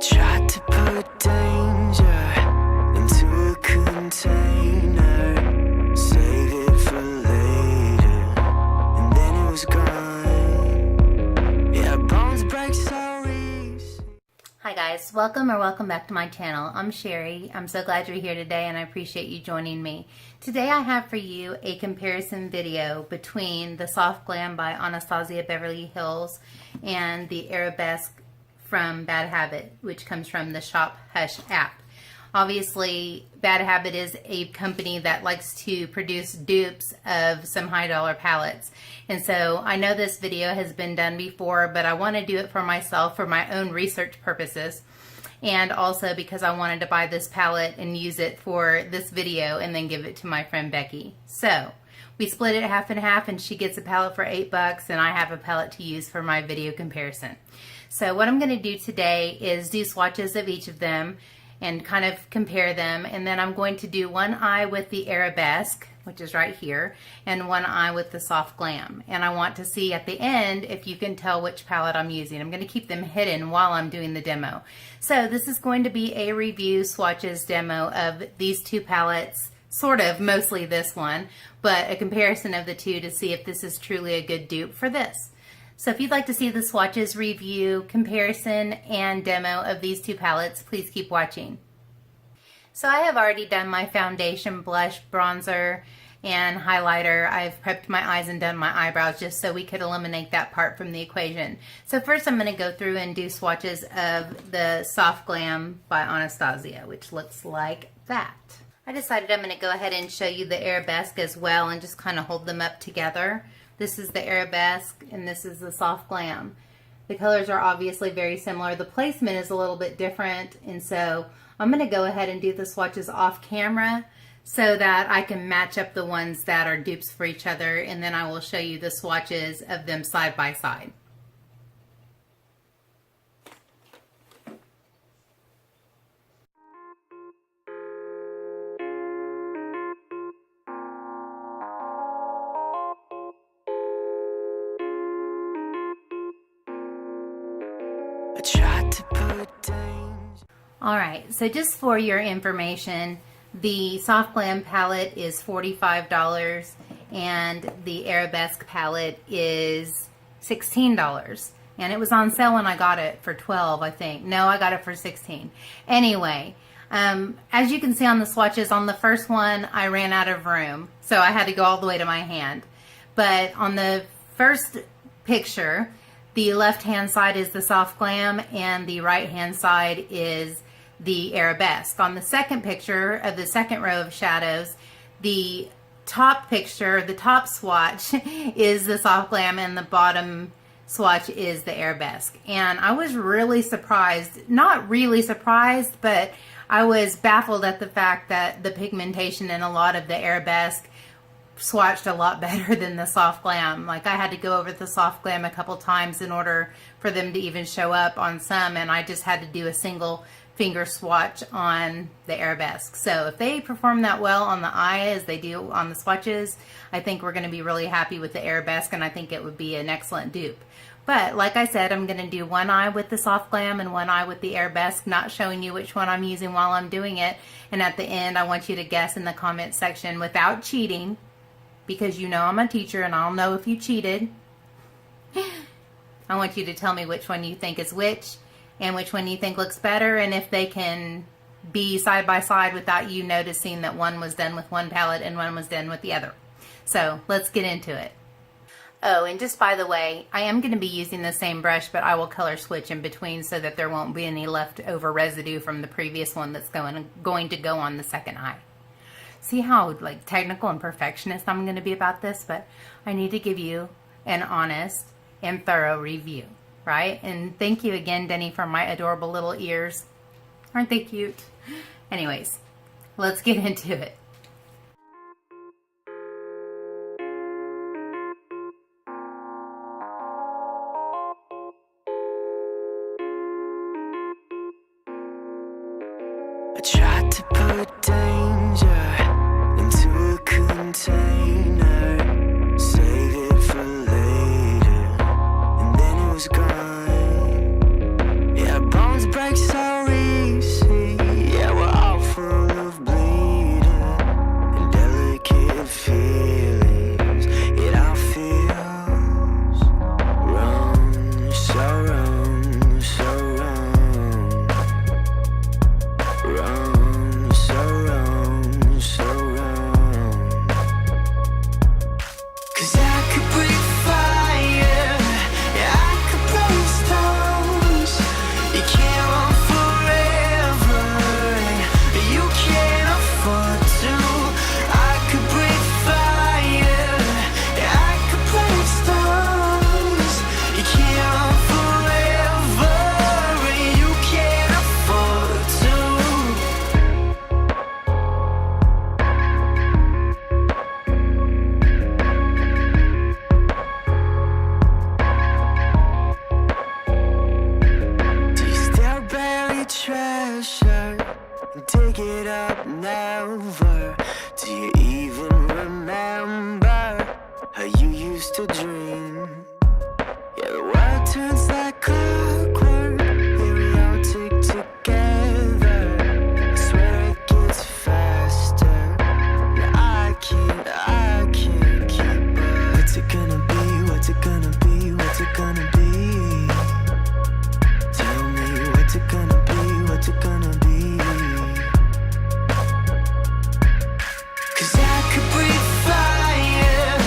tried to put danger into a container, save it for later, and then it was gone. Yeah, bones break so easy. Hi guys, welcome back to my channel. I'm Sherry. I'm so glad you're here today and I appreciate you joining me. Today I have for you a comparison video between the Soft Glam by Anastasia Beverly Hills and the Arabesque from Bad Habit, which comes from the Shop Hush app. Obviously, Bad Habit is a company that likes to produce dupes of some high dollar palettes. And so I know this video has been done before, but I want to do it for myself for my own research purposes. And also because I wanted to buy this palette and use it for this video and then give it to my friend Becky. So we split it half and half and she gets a palette for $8 and I have a palette to use for my video comparison. So what I'm going to do today is do swatches of each of them and kind of compare them, and then I'm going to do one eye with the Arabesque, which is right here, and one eye with the Soft Glam. And I want to see at the end if you can tell which palette I'm using. I'm going to keep them hidden while I'm doing the demo. So this is going to be a review swatches demo of these two palettes, sort of, mostly this one, but a comparison of the two to see if this is truly a good dupe for this. So if you'd like to see the swatches, review, comparison, and demo of these two palettes, please keep watching. So I have already done my foundation, blush, bronzer, and highlighter. I've prepped my eyes and done my eyebrows just so we could eliminate that part from the equation. So first I'm going to go through and do swatches of the Soft Glam by Anastasia, which looks like that. I decided I'm going to go ahead and show you the Arabesque as well and just kind of hold them up together. This is the Arabesque and this is the Soft Glam. The colors are obviously very similar. The placement is a little bit different, and so I'm going to go ahead and do the swatches off camera so that I can match up the ones that are dupes for each other, and then I will show you the swatches of them side by side. I tried to put danger. Alright, so just for your information, the Soft Glam palette is $45 and the Arabesque palette is $16. And it was on sale when I got it for $12, I think. No, I got it for $16. Anyway, as you can see on the swatches, on the first one, I ran out of room, so I had to go all the way to my hand. But on the first picture, the left-hand side is the Soft Glam and the right-hand side is the Arabesque. On the second picture of the second row of shadows, the top picture, the top swatch is the Soft Glam and the bottom swatch is the Arabesque. And I was really surprised, not really surprised, but I was baffled at the fact that the pigmentation in a lot of the Arabesque swatched a lot better than the Soft Glam. Like, I had to go over the Soft Glam a couple times in order for them to even show up on some, and I just had to do a single finger swatch on the Arabesque. So if they perform that well on the eye as they do on the swatches, I think we're going to be really happy with the Arabesque, and I think it would be an excellent dupe. But like I said, I'm going to do one eye with the Soft Glam and one eye with the Arabesque, not showing you which one I'm using while I'm doing it. And at the end, I want you to guess in the comment section without cheating, because you know I'm a teacher and I'll know if you cheated. I want you to tell me which one you think is which and which one you think looks better, and if they can be side by side without you noticing that one was done with one palette and one was done with the other. So let's get into it. Oh, and just by the way, I am going to be using the same brush, but I will color switch in between so that there won't be any leftover residue from the previous one that's going to go on the second eye. See how like technical and perfectionist I'm going to be about this, but I need to give you an honest and thorough review, right? And thank you again, Denny, for my adorable little ears. Aren't they cute? Anyways, let's get into it. I tried to put danger into a container, save it for later, and then it was gone. Yeah, bones break so it up, never. Do you even remember how you used to dream? Yeah, the world turns like clockwork. Here we all tick together. I swear it gets faster. Yeah, I can't keep up. What's it gonna be? What's it gonna be? What's it gonna be? Tell me, what's it gonna be? What's it gonna be? 'Cause I could breathe fire,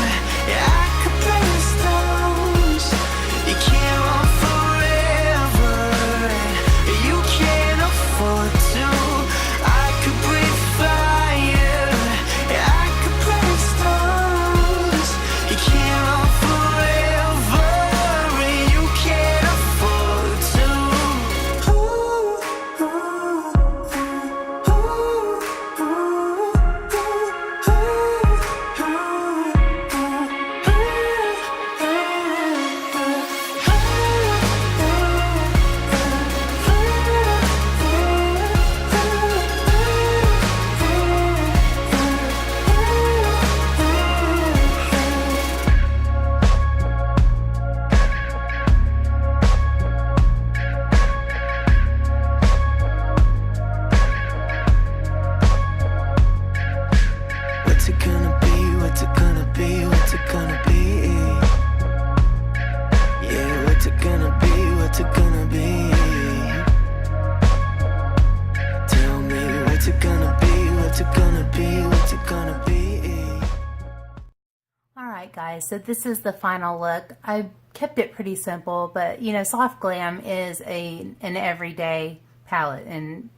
yeah, I could burn stones. You can't run forever, and you can't afford to. I could breathe fire, yeah, I could burn stones. You can't run forever, and you can't afford to. What's it gonna be? What's it gonna be? What's it gonna be? Yeah, what's it gonna be? What's it gonna be? Tell me, what's it gonna be? What's it gonna be? What's it gonna be? Alright guys, so this is the final look. I kept it pretty simple, but you know, Soft Glam is an everyday palette, and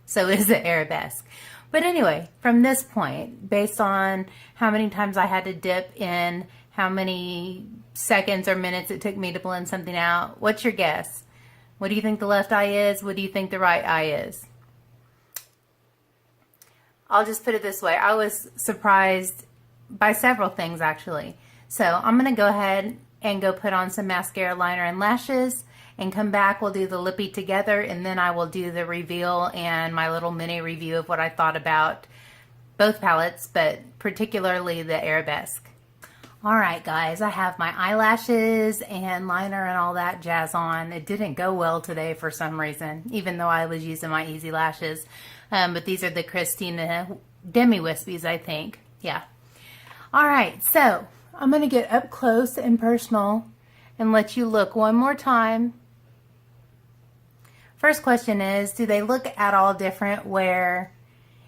so is the Arabesque. But anyway, from this point, based on how many times I had to dip in, how many seconds or minutes it took me to blend something out, what's your guess? What do you think the left eye is? What do you think the right eye is? I'll just put it this way. I was surprised by several things actually. So I'm going to go ahead and go put on some mascara, liner, and lashes, and come back. We'll do the lippy together, and then I will do the reveal and my little mini review of what I thought about both palettes, but particularly the Arabesque. Alright guys, I have my eyelashes and liner and all that jazz on. It didn't go well today for some reason, even though I was using my Easy Lashes. But these are the Christina Demi Wispies, I think. Yeah. Alright, so I'm going to get up close and personal and let you look one more time. First question is, do they look at all different, where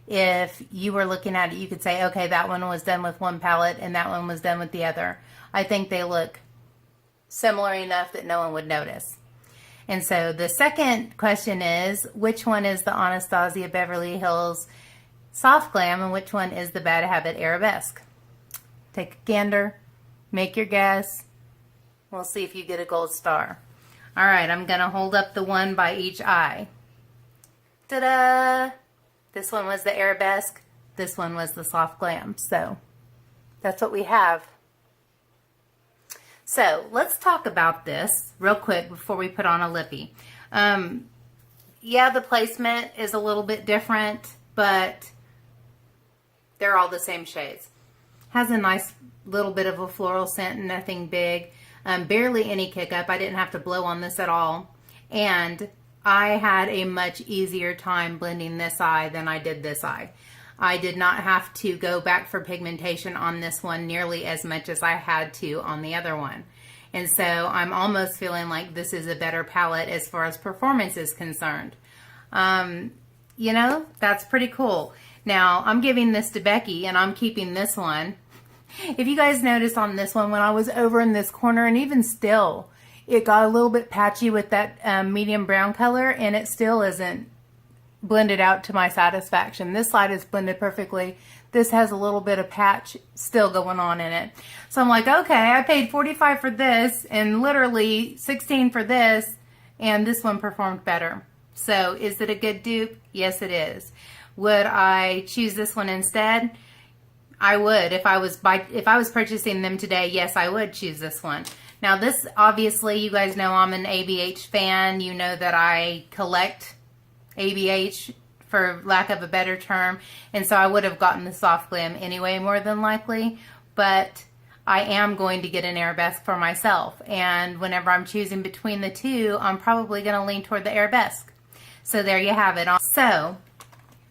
if you were looking at it, you could say, okay, that one was done with one palette and that one was done with the other? I think they look similar enough that no one would notice. And so the second question is, which one is the Anastasia Beverly Hills Soft Glam and which one is the Bad Habit Arabesque? Take a gander, make your guess. We'll see if you get a gold star. Alright, I'm going to hold up the one by each eye. Ta-da! This one was the Arabesque. This one was the Soft Glam. So, that's what we have. So, let's talk about this real quick before we put on a lippy. Yeah, the placement is a little bit different, but they're all the same shades. Has a nice little bit of a floral scent, nothing big. Barely any kick up. I didn't have to blow on this at all. And I had a much easier time blending this eye than I did this eye. I did not have to go back for pigmentation on this one nearly as much as I had to on the other one. And so I'm almost feeling like this is a better palette as far as performance is concerned. You know, that's pretty cool. Now, I'm giving this to Becky and I'm keeping this one. If you guys notice on this one, when I was over in this corner, and even still, it got a little bit patchy with that medium brown color, and it still isn't blended out to my satisfaction. This side is blended perfectly. This has a little bit of patch still going on in it. So I'm like, okay, I paid $45 for this and literally $16 for this, and this one performed better. So is it a good dupe? Yes, it is. Would I choose this one instead? I would. If I was purchasing them today, yes, I would choose this one. Now this, obviously, you guys know I'm an ABH fan. You know that I collect ABH for lack of a better term. And so I would have gotten the soft glam anyway, more than likely. But I am going to get an arabesque for myself. And whenever I'm choosing between the two, I'm probably going to lean toward the arabesque. So there you have it. So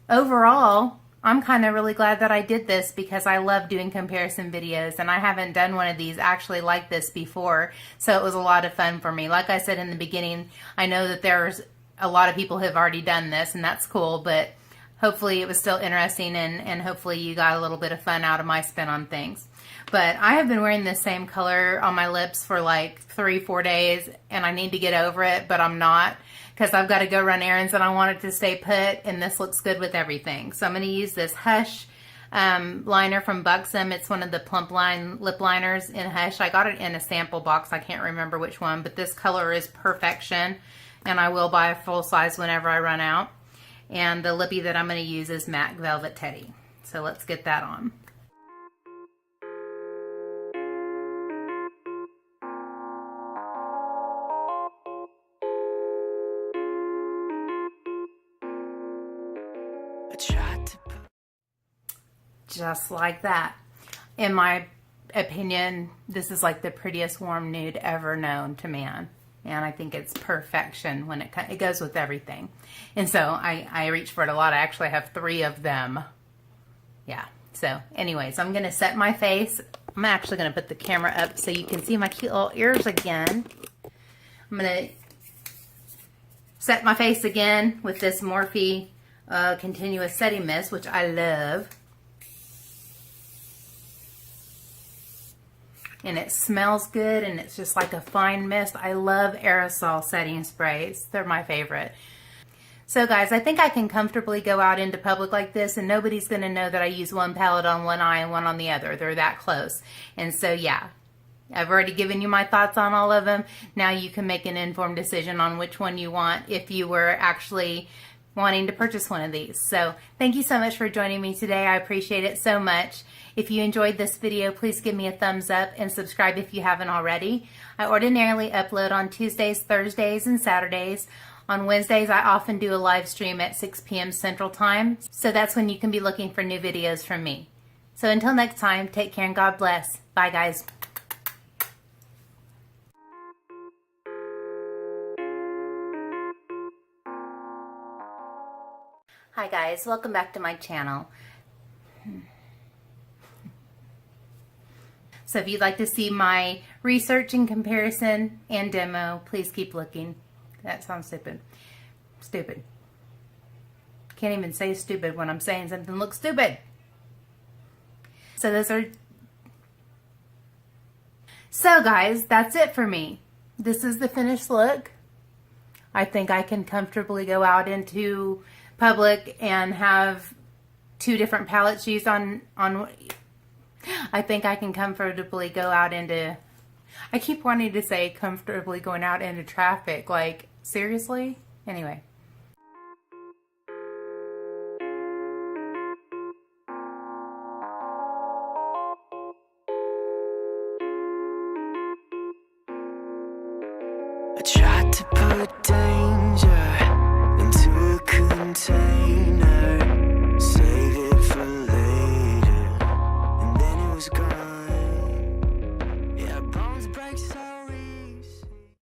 overall, I'm kind of really glad that I did this because I love doing comparison videos, and I haven't done one of these actually like this before, so it was a lot of fun for me. Like I said in the beginning, I know that there's a lot of people who have already done this, and that's cool, but hopefully it was still interesting, and hopefully you got a little bit of fun out of my spin on things. But I have been wearing this same color on my lips for like 3-4 days, and I need to get over it, but I'm not, because I've got to go run errands and I want it to stay put, and this looks good with everything. So I'm going to use this Hush liner from Buxom. It's one of the plump line lip liners in Hush. I got it in a sample box. I can't remember which one, but this color is perfection, and I will buy a full size whenever I run out. And the lippy that I'm going to use is Matte Velvet Teddy. So let's get that on. Just like that. In my opinion, this is like the prettiest warm nude ever known to man. And I think it's perfection when it goes with everything. And so I reach for it a lot. I actually have 3 of them. Yeah. So anyways, I'm going to set my face. I'm actually going to put the camera up so you can see my cute little ears again. I'm going to set my face again with this Morphe Continuous Setting Mist, which I love. And it smells good, and it's just like a fine mist. I love aerosol setting sprays. They're my favorite. So guys, I think I can comfortably go out into public like this, and nobody's going to know that I use one palette on one eye and one on the other. They're that close. And so yeah, I've already given you my thoughts on all of them. Now you can make an informed decision on which one you want if you were actually wanting to purchase one of these. So thank you so much for joining me today. I appreciate it so much. If you enjoyed this video, please give me a thumbs up and subscribe if you haven't already. I ordinarily upload on Tuesdays, Thursdays, and Saturdays. On Wednesdays, I often do a live stream at 6 p.m. Central Time. So that's when you can be looking for new videos from me. So until next time, take care and God bless. Bye guys. Hi guys, welcome back to my channel. So if you'd like to see my research and comparison and demo, please keep looking. That sounds stupid. Stupid. Can't even say stupid when I'm saying something looks stupid. So guys, that's it for me. This is the finished look. I think I can comfortably go out into public and have 2 different palettes used on I think I can comfortably go out into, I keep wanting to say comfortably going out into traffic, like seriously? Anyway. I tried to put danger into a container, save it for later, and then it was gone. Yeah, bones break so